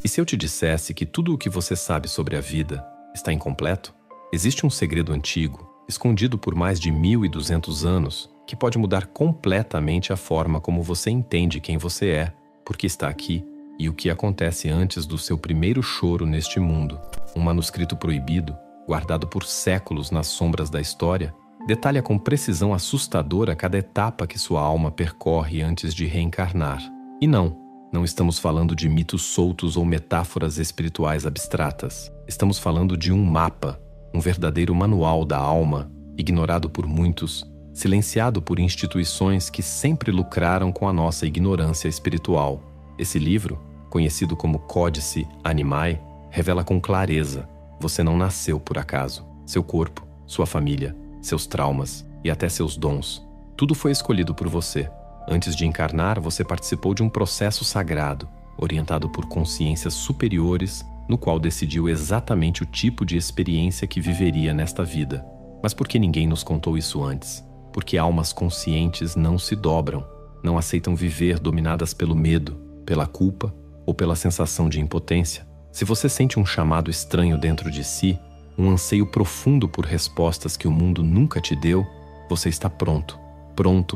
E se eu te dissesse que tudo o que você sabe sobre a vida está incompleto? Existe um segredo antigo, escondido por mais de 1.200 anos, que pode mudar completamente a forma como você entende quem você é, por que está aqui e o que acontece antes do seu primeiro choro neste mundo. Um manuscrito proibido, guardado por séculos nas sombras da história, detalha com precisão assustadora cada etapa que sua alma percorre antes de reencarnar. E não estamos falando de mitos soltos ou metáforas espirituais abstratas. Estamos falando de um mapa, um verdadeiro manual da alma, ignorado por muitos, silenciado por instituições que sempre lucraram com a nossa ignorância espiritual. Esse livro, conhecido como Códice Animae, revela com clareza: você não nasceu por acaso. Seu corpo, sua família, seus traumas e até seus dons, tudo foi escolhido por você. Antes de encarnar, você participou de um processo sagrado, orientado por consciências superiores, no qual decidiu exatamente o tipo de experiência que viveria nesta vida. Mas por que ninguém nos contou isso antes? Porque almas conscientes não se dobram, não aceitam viver dominadas pelo medo, pela culpa ou pela sensação de impotência. Se você sente um chamado estranho dentro de si, um anseio profundo por respostas que o mundo nunca te deu, você está pronto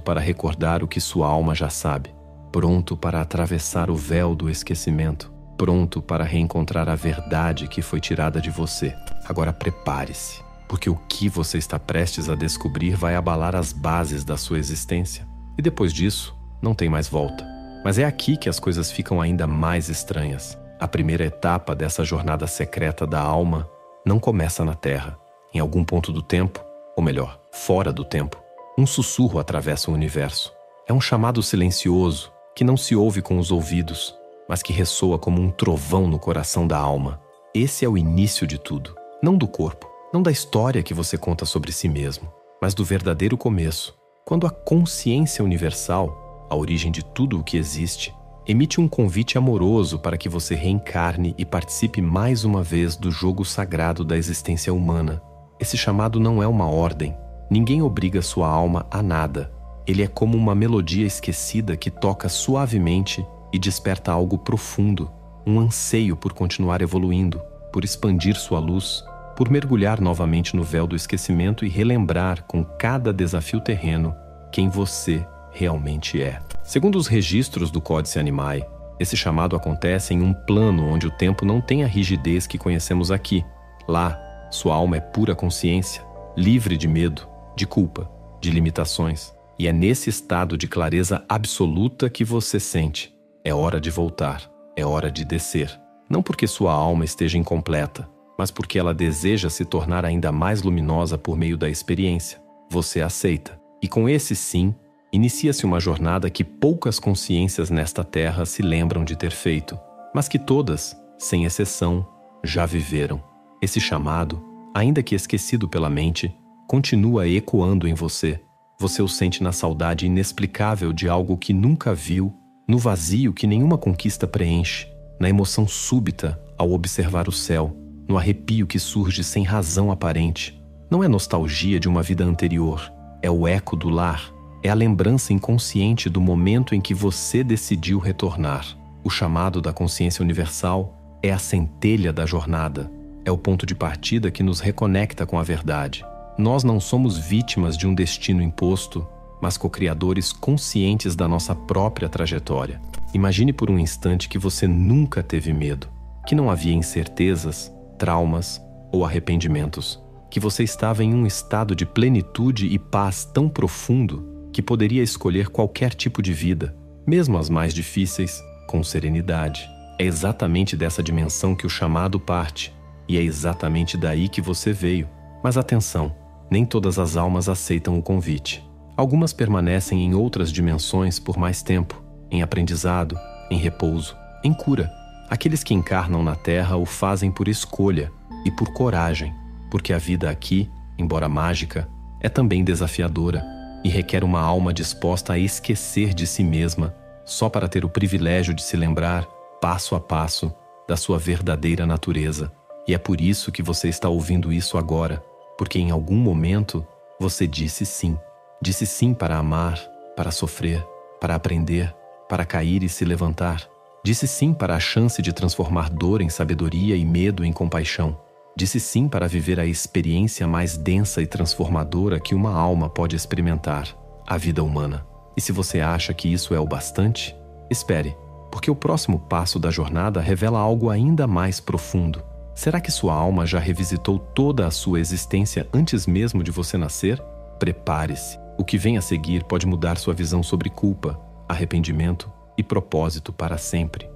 para recordar o que sua alma já sabe, pronto para atravessar o véu do esquecimento, pronto para reencontrar a verdade que foi tirada de você. Agora prepare-se, porque o que você está prestes a descobrir vai abalar as bases da sua existência. E depois disso, não tem mais volta. Mas é aqui que as coisas ficam ainda mais estranhas. A primeira etapa dessa jornada secreta da alma não começa na Terra. Em algum ponto do tempo, ou melhor, fora do tempo, um sussurro atravessa o universo. É um chamado silencioso que não se ouve com os ouvidos, mas que ressoa como um trovão no coração da alma. Esse é o início de tudo, não do corpo, não da história que você conta sobre si mesmo, mas do verdadeiro começo, quando a consciência universal, a origem de tudo o que existe, emite um convite amoroso para que você reencarne e participe mais uma vez do jogo sagrado da existência humana. Esse chamado não é uma ordem. Ninguém obriga sua alma a nada. Ele é como uma melodia esquecida que toca suavemente e desperta algo profundo, um anseio por continuar evoluindo, por expandir sua luz, por mergulhar novamente no véu do esquecimento e relembrar com cada desafio terreno quem você realmente é. Segundo os registros do Códice Animae, esse chamado acontece em um plano onde o tempo não tem a rigidez que conhecemos aqui. Lá, sua alma é pura consciência, livre de medo, de culpa, de limitações. E é nesse estado de clareza absoluta que você sente: é hora de voltar, é hora de descer. Não porque sua alma esteja incompleta, mas porque ela deseja se tornar ainda mais luminosa por meio da experiência. Você aceita. E com esse sim, inicia-se uma jornada que poucas consciências nesta terra se lembram de ter feito, mas que todas, sem exceção, já viveram. Esse chamado, ainda que esquecido pela mente, continua ecoando em você. Você o sente na saudade inexplicável de algo que nunca viu, no vazio que nenhuma conquista preenche, na emoção súbita ao observar o céu, no arrepio que surge sem razão aparente. Não é nostalgia de uma vida anterior, é o eco do lar, é a lembrança inconsciente do momento em que você decidiu retornar. O chamado da consciência universal é a centelha da jornada, é o ponto de partida que nos reconecta com a verdade. Nós não somos vítimas de um destino imposto, mas co-criadores conscientes da nossa própria trajetória. Imagine por um instante que você nunca teve medo, que não havia incertezas, traumas ou arrependimentos, que você estava em um estado de plenitude e paz tão profundo que poderia escolher qualquer tipo de vida, mesmo as mais difíceis, com serenidade. É exatamente dessa dimensão que o chamado parte, e é exatamente daí que você veio. Mas atenção, nem todas as almas aceitam o convite. Algumas permanecem em outras dimensões por mais tempo, em aprendizado, em repouso, em cura. Aqueles que encarnam na Terra o fazem por escolha e por coragem, porque a vida aqui, embora mágica, é também desafiadora e requer uma alma disposta a esquecer de si mesma só para ter o privilégio de se lembrar, passo a passo, da sua verdadeira natureza. E é por isso que você está ouvindo isso agora, porque em algum momento você disse sim. Disse sim para amar, para sofrer, para aprender, para cair e se levantar. Disse sim para a chance de transformar dor em sabedoria e medo em compaixão. Disse sim para viver a experiência mais densa e transformadora que uma alma pode experimentar, a vida humana. E se você acha que isso é o bastante, espere, porque o próximo passo da jornada revela algo ainda mais profundo. Será que sua alma já revisitou toda a sua existência antes mesmo de você nascer? Prepare-se. O que vem a seguir pode mudar sua visão sobre culpa, arrependimento e propósito para sempre.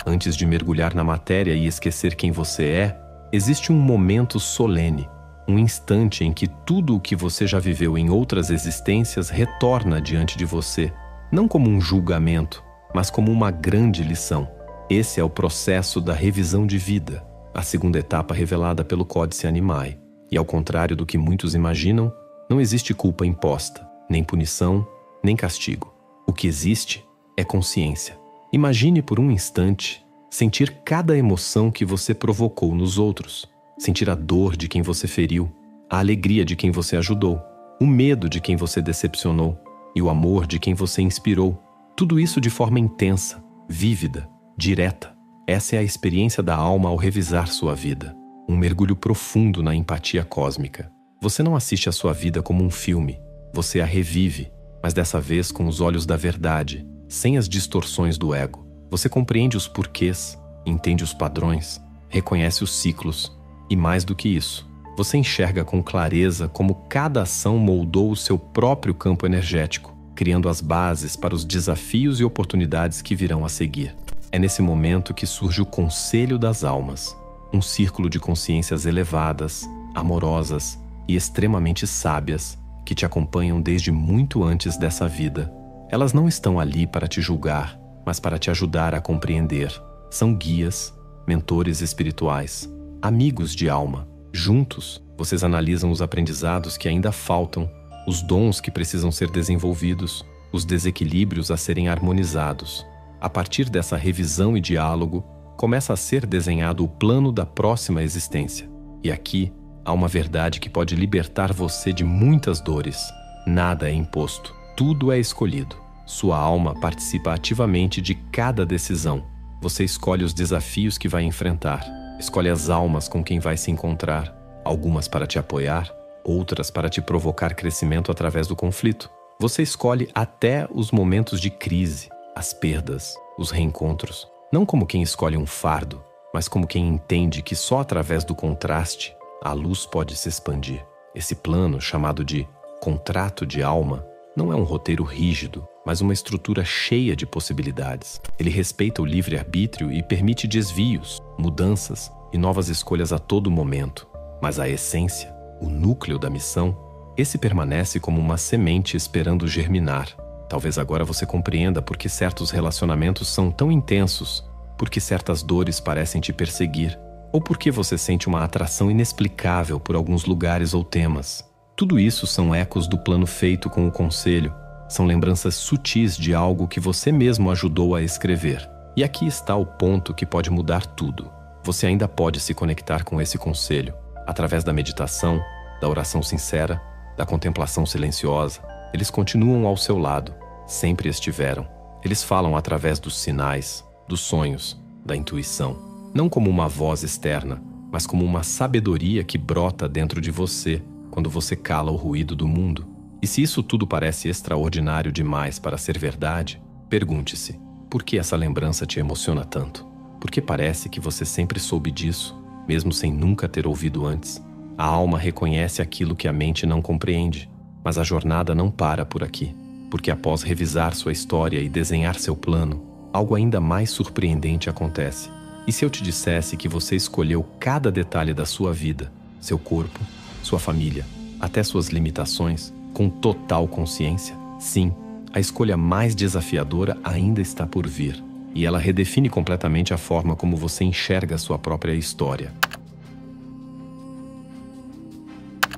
Antes de mergulhar na matéria e esquecer quem você é, existe um momento solene, um instante em que tudo o que você já viveu em outras existências retorna diante de você, não como um julgamento, mas como uma grande lição. Esse é o processo da revisão de vida, a segunda etapa revelada pelo Códice Animae. E ao contrário do que muitos imaginam, não existe culpa imposta, nem punição, nem castigo. O que existe é consciência. Imagine por um instante sentir cada emoção que você provocou nos outros. Sentir a dor de quem você feriu, a alegria de quem você ajudou, o medo de quem você decepcionou e o amor de quem você inspirou. Tudo isso de forma intensa, vívida, direta. Essa é a experiência da alma ao revisar sua vida. Um mergulho profundo na empatia cósmica. Você não assiste a sua vida como um filme. Você a revive, mas dessa vez com os olhos da verdade, sem as distorções do ego. Você compreende os porquês, entende os padrões, reconhece os ciclos e, mais do que isso, você enxerga com clareza como cada ação moldou o seu próprio campo energético, criando as bases para os desafios e oportunidades que virão a seguir. É nesse momento que surge o Conselho das Almas, um círculo de consciências elevadas, amorosas e extremamente sábias que te acompanham desde muito antes dessa vida. Elas não estão ali para te julgar, mas para te ajudar a compreender. São guias, mentores espirituais, amigos de alma. Juntos, vocês analisam os aprendizados que ainda faltam, os dons que precisam ser desenvolvidos, os desequilíbrios a serem harmonizados. A partir dessa revisão e diálogo, começa a ser desenhado o plano da próxima existência. E aqui há uma verdade que pode libertar você de muitas dores. Nada é imposto, tudo é escolhido. Sua alma participa ativamente de cada decisão. Você escolhe os desafios que vai enfrentar, escolhe as almas com quem vai se encontrar, algumas para te apoiar, outras para te provocar crescimento através do conflito. Você escolhe até os momentos de crise, as perdas, os reencontros, não como quem escolhe um fardo, mas como quem entende que só através do contraste a luz pode se expandir. Esse plano, chamado de contrato de alma, não é um roteiro rígido, mas uma estrutura cheia de possibilidades. Ele respeita o livre-arbítrio e permite desvios, mudanças e novas escolhas a todo momento. Mas a essência, o núcleo da missão, esse permanece como uma semente esperando germinar. Talvez agora você compreenda por que certos relacionamentos são tão intensos, por que certas dores parecem te perseguir, ou por que você sente uma atração inexplicável por alguns lugares ou temas. Tudo isso são ecos do plano feito com o conselho. São lembranças sutis de algo que você mesmo ajudou a escrever. E aqui está o ponto que pode mudar tudo. Você ainda pode se conectar com esse conselho, através da meditação, da oração sincera, da contemplação silenciosa. Eles continuam ao seu lado, sempre estiveram. Eles falam através dos sinais, dos sonhos, da intuição. Não como uma voz externa, mas como uma sabedoria que brota dentro de você quando você cala o ruído do mundo. E se isso tudo parece extraordinário demais para ser verdade, pergunte-se, por que essa lembrança te emociona tanto? Por que parece que você sempre soube disso, mesmo sem nunca ter ouvido antes? A alma reconhece aquilo que a mente não compreende, mas a jornada não para por aqui, porque após revisar sua história e desenhar seu plano, algo ainda mais surpreendente acontece. E se eu te dissesse que você escolheu cada detalhe da sua vida, seu corpo, sua família, até suas limitações, com total consciência? Sim, a escolha mais desafiadora ainda está por vir, e ela redefine completamente a forma como você enxerga a sua própria história.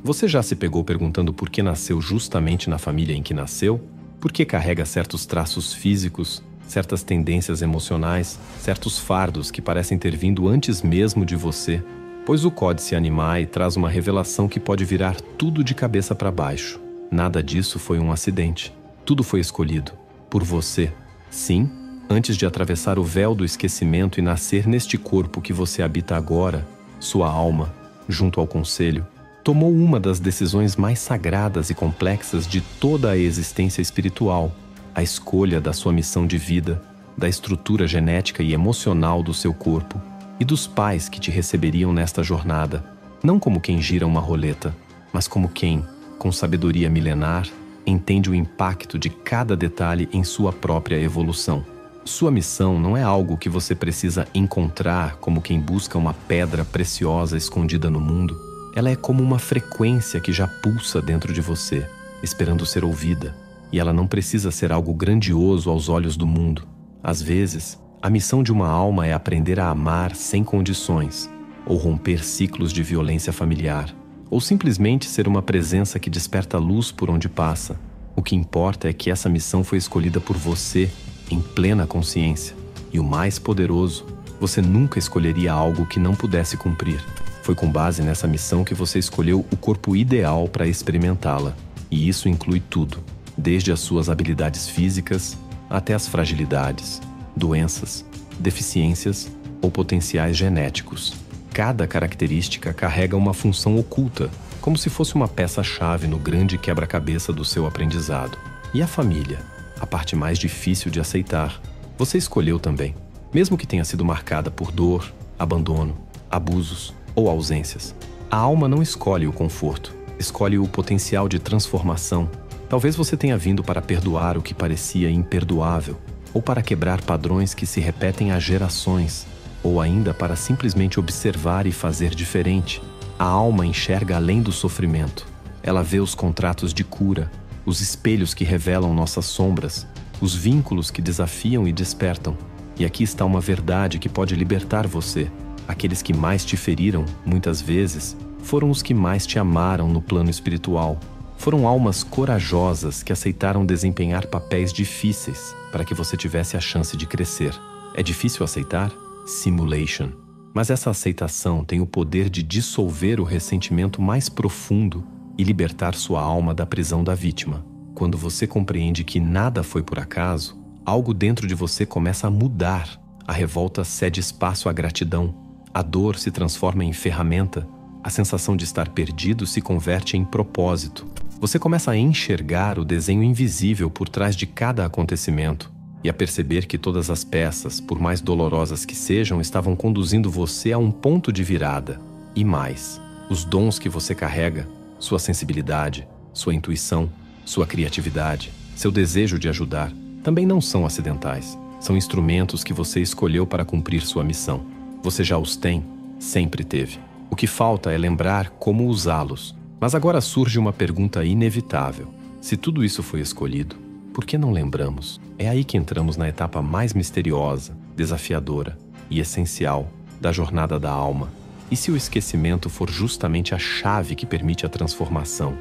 Você já se pegou perguntando por que nasceu justamente na família em que nasceu? Por que carrega certos traços físicos, certas tendências emocionais, certos fardos que parecem ter vindo antes mesmo de você? Pois o Códice Animae traz uma revelação que pode virar tudo de cabeça para baixo. Nada disso foi um acidente. Tudo foi escolhido por você. Sim, antes de atravessar o véu do esquecimento e nascer neste corpo que você habita agora, sua alma, junto ao conselho, tomou uma das decisões mais sagradas e complexas de toda a existência espiritual, a escolha da sua missão de vida, da estrutura genética e emocional do seu corpo e dos pais que te receberiam nesta jornada, não como quem gira uma roleta, mas como quem, com sabedoria milenar, entende o impacto de cada detalhe em sua própria evolução. Sua missão não é algo que você precisa encontrar como quem busca uma pedra preciosa escondida no mundo. Ela é como uma frequência que já pulsa dentro de você, esperando ser ouvida. E ela não precisa ser algo grandioso aos olhos do mundo. Às vezes, a missão de uma alma é aprender a amar sem condições, ou romper ciclos de violência familiar, ou simplesmente ser uma presença que desperta luz por onde passa. O que importa é que essa missão foi escolhida por você, em plena consciência. E o mais poderoso, você nunca escolheria algo que não pudesse cumprir. Foi com base nessa missão que você escolheu o corpo ideal para experimentá-la. E isso inclui tudo, desde as suas habilidades físicas até as fragilidades, doenças, deficiências ou potenciais genéticos. Cada característica carrega uma função oculta, como se fosse uma peça-chave no grande quebra-cabeça do seu aprendizado. E a família, a parte mais difícil de aceitar, você escolheu também, mesmo que tenha sido marcada por dor, abandono, abusos ou ausências. A alma não escolhe o conforto, escolhe o potencial de transformação. Talvez você tenha vindo para perdoar o que parecia imperdoável, ou para quebrar padrões que se repetem há gerações, ou ainda para simplesmente observar e fazer diferente. A alma enxerga além do sofrimento. Ela vê os contratos de cura, os espelhos que revelam nossas sombras, os vínculos que desafiam e despertam. E aqui está uma verdade que pode libertar você. Aqueles que mais te feriram, muitas vezes, foram os que mais te amaram no plano espiritual. Foram almas corajosas que aceitaram desempenhar papéis difíceis para que você tivesse a chance de crescer. É difícil aceitar? Simulation. Mas essa aceitação tem o poder de dissolver o ressentimento mais profundo e libertar sua alma da prisão da vítima. Quando você compreende que nada foi por acaso, algo dentro de você começa a mudar. A revolta cede espaço à gratidão. A dor se transforma em ferramenta. A sensação de estar perdido se converte em propósito. Você começa a enxergar o desenho invisível por trás de cada acontecimento e a perceber que todas as peças, por mais dolorosas que sejam, estavam conduzindo você a um ponto de virada. E mais, os dons que você carrega, sua sensibilidade, sua intuição, sua criatividade, seu desejo de ajudar, também não são acidentais. São instrumentos que você escolheu para cumprir sua missão. Você já os tem, sempre teve. O que falta é lembrar como usá-los. Mas agora surge uma pergunta inevitável. Se tudo isso foi escolhido, por que não lembramos? É aí que entramos na etapa mais misteriosa, desafiadora e essencial da jornada da alma. E se o esquecimento for justamente a chave que permite a transformação?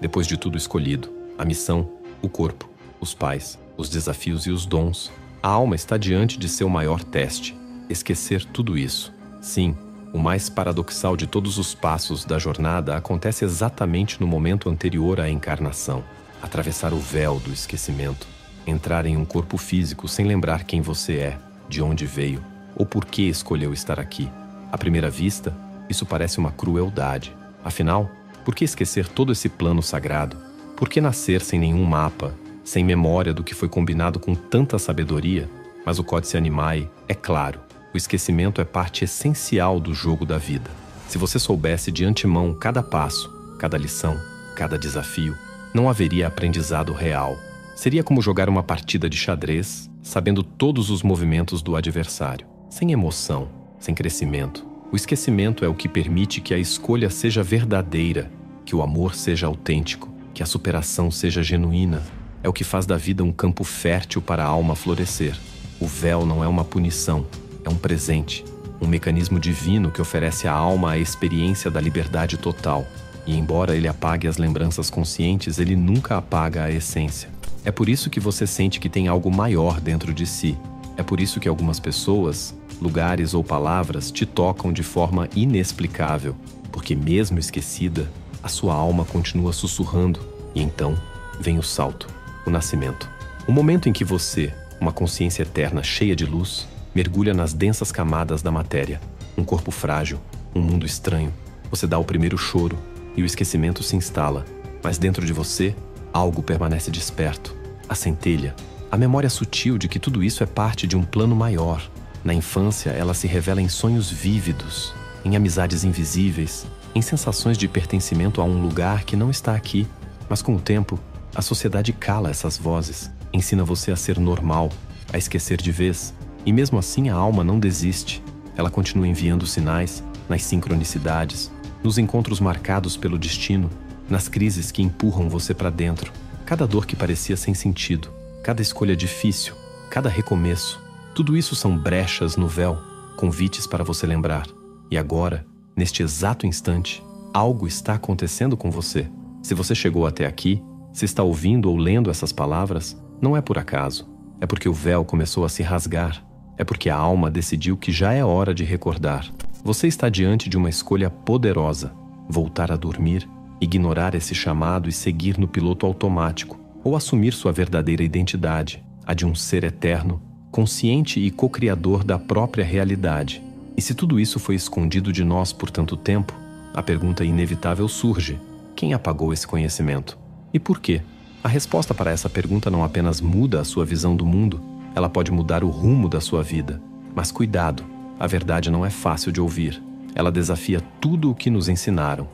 Depois de tudo escolhido, a missão, o corpo, os pais, os desafios e os dons, a alma está diante de seu maior teste: esquecer tudo isso. Sim, o mais paradoxal de todos os passos da jornada acontece exatamente no momento anterior à encarnação. Atravessar o véu do esquecimento, entrar em um corpo físico sem lembrar quem você é, de onde veio, ou por que escolheu estar aqui. À primeira vista, isso parece uma crueldade. Afinal, por que esquecer todo esse plano sagrado? Por que nascer sem nenhum mapa, sem memória do que foi combinado com tanta sabedoria? Mas o Códice Animae é claro. O esquecimento é parte essencial do jogo da vida. Se você soubesse de antemão cada passo, cada lição, cada desafio, não haveria aprendizado real. Seria como jogar uma partida de xadrez, sabendo todos os movimentos do adversário, sem emoção, sem crescimento. O esquecimento é o que permite que a escolha seja verdadeira, que o amor seja autêntico, que a superação seja genuína. É o que faz da vida um campo fértil para a alma florescer. O véu não é uma punição, é um presente, um mecanismo divino que oferece à alma a experiência da liberdade total. E embora ele apague as lembranças conscientes, ele nunca apaga a essência. É por isso que você sente que tem algo maior dentro de si. É por isso que algumas pessoas, lugares ou palavras te tocam de forma inexplicável, porque mesmo esquecida, a sua alma continua sussurrando, e então vem o salto, o nascimento. O momento em que você, uma consciência eterna cheia de luz, mergulha nas densas camadas da matéria, um corpo frágil, um mundo estranho. Você dá o primeiro choro e o esquecimento se instala, mas dentro de você, algo permanece desperto. A centelha, a memória sutil de que tudo isso é parte de um plano maior. Na infância, ela se revela em sonhos vívidos, em amizades invisíveis, em sensações de pertencimento a um lugar que não está aqui. Mas com o tempo, a sociedade cala essas vozes, ensina você a ser normal, a esquecer de vez. E mesmo assim a alma não desiste. Ela continua enviando sinais, nas sincronicidades, nos encontros marcados pelo destino, nas crises que empurram você para dentro. Cada dor que parecia sem sentido, cada escolha difícil, cada recomeço, tudo isso são brechas no véu, convites para você lembrar. E agora, neste exato instante, algo está acontecendo com você. Se você chegou até aqui, se está ouvindo ou lendo essas palavras, não é por acaso. É porque o véu começou a se rasgar. É porque a alma decidiu que já é hora de recordar. Você está diante de uma escolha poderosa: voltar a dormir, ignorar esse chamado e seguir no piloto automático, ou assumir sua verdadeira identidade, a de um ser eterno, consciente e co-criador da própria realidade. E se tudo isso foi escondido de nós por tanto tempo, a pergunta inevitável surge: quem apagou esse conhecimento? E por quê? A resposta para essa pergunta não apenas muda a sua visão do mundo, ela pode mudar o rumo da sua vida. Mas cuidado, a verdade não é fácil de ouvir. Ela desafia tudo o que nos ensinaram.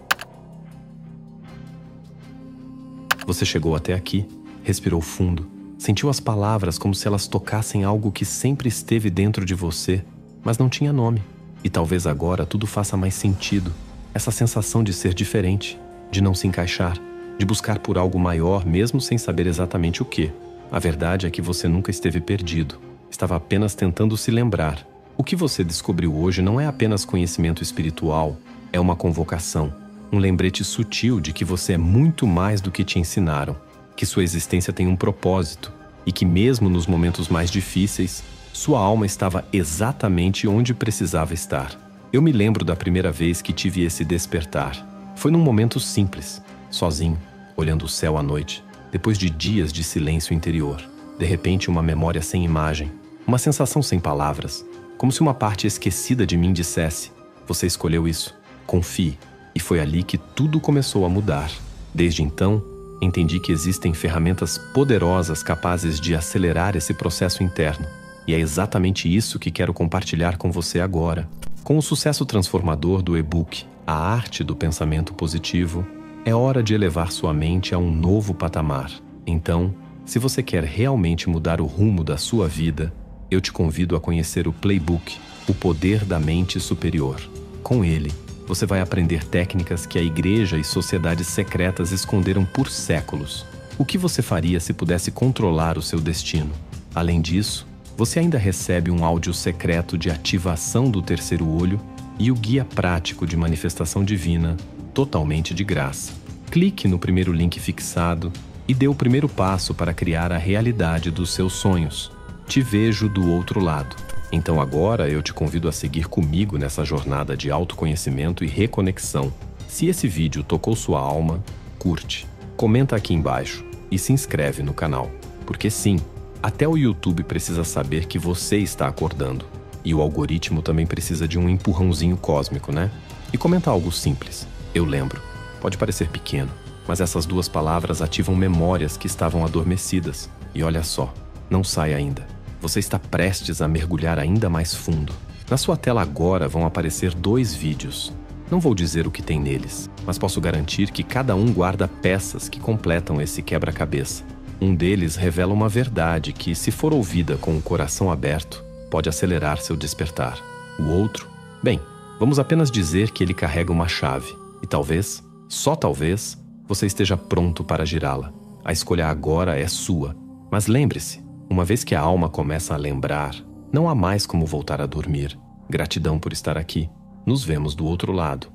Você chegou até aqui, respirou fundo, sentiu as palavras como se elas tocassem algo que sempre esteve dentro de você, mas não tinha nome. E talvez agora tudo faça mais sentido. Essa sensação de ser diferente, de não se encaixar, de buscar por algo maior mesmo sem saber exatamente o que. A verdade é que você nunca esteve perdido. Estava apenas tentando se lembrar. O que você descobriu hoje não é apenas conhecimento espiritual, é uma convocação, um lembrete sutil de que você é muito mais do que te ensinaram, que sua existência tem um propósito e que mesmo nos momentos mais difíceis, sua alma estava exatamente onde precisava estar. Eu me lembro da primeira vez que tive esse despertar. Foi num momento simples, sozinho, olhando o céu à noite, depois de dias de silêncio interior. De repente, uma memória sem imagem, uma sensação sem palavras, como se uma parte esquecida de mim dissesse: você escolheu isso, confie. E foi ali que tudo começou a mudar. Desde então, entendi que existem ferramentas poderosas capazes de acelerar esse processo interno. E é exatamente isso que quero compartilhar com você agora. Com o sucesso transformador do e-book A Arte do Pensamento Positivo, é hora de elevar sua mente a um novo patamar. Então, se você quer realmente mudar o rumo da sua vida, eu te convido a conhecer o Playbook, O Poder da Mente Superior. Com ele, você vai aprender técnicas que a igreja e sociedades secretas esconderam por séculos. O que você faria se pudesse controlar o seu destino? Além disso, você ainda recebe um áudio secreto de ativação do terceiro olho e o guia prático de manifestação divina, totalmente de graça. Clique no primeiro link fixado e dê o primeiro passo para criar a realidade dos seus sonhos. Te vejo do outro lado. Então agora eu te convido a seguir comigo nessa jornada de autoconhecimento e reconexão. Se esse vídeo tocou sua alma, curte, comenta aqui embaixo e se inscreve no canal. Porque sim, até o YouTube precisa saber que você está acordando. E o algoritmo também precisa de um empurrãozinho cósmico, né? E comenta algo simples. Eu lembro. Pode parecer pequeno, mas essas duas palavras ativam memórias que estavam adormecidas. E olha só, não sai ainda. Você está prestes a mergulhar ainda mais fundo. Na sua tela agora vão aparecer 2 vídeos. Não vou dizer o que tem neles, mas posso garantir que cada um guarda peças que completam esse quebra-cabeça. Um deles revela uma verdade que, se for ouvida com o coração aberto, pode acelerar seu despertar. O outro, bem, vamos apenas dizer que ele carrega uma chave. E talvez, só talvez, você esteja pronto para girá-la. A escolha agora é sua. Mas lembre-se, uma vez que a alma começa a lembrar, não há mais como voltar a dormir. Gratidão por estar aqui. Nos vemos do outro lado.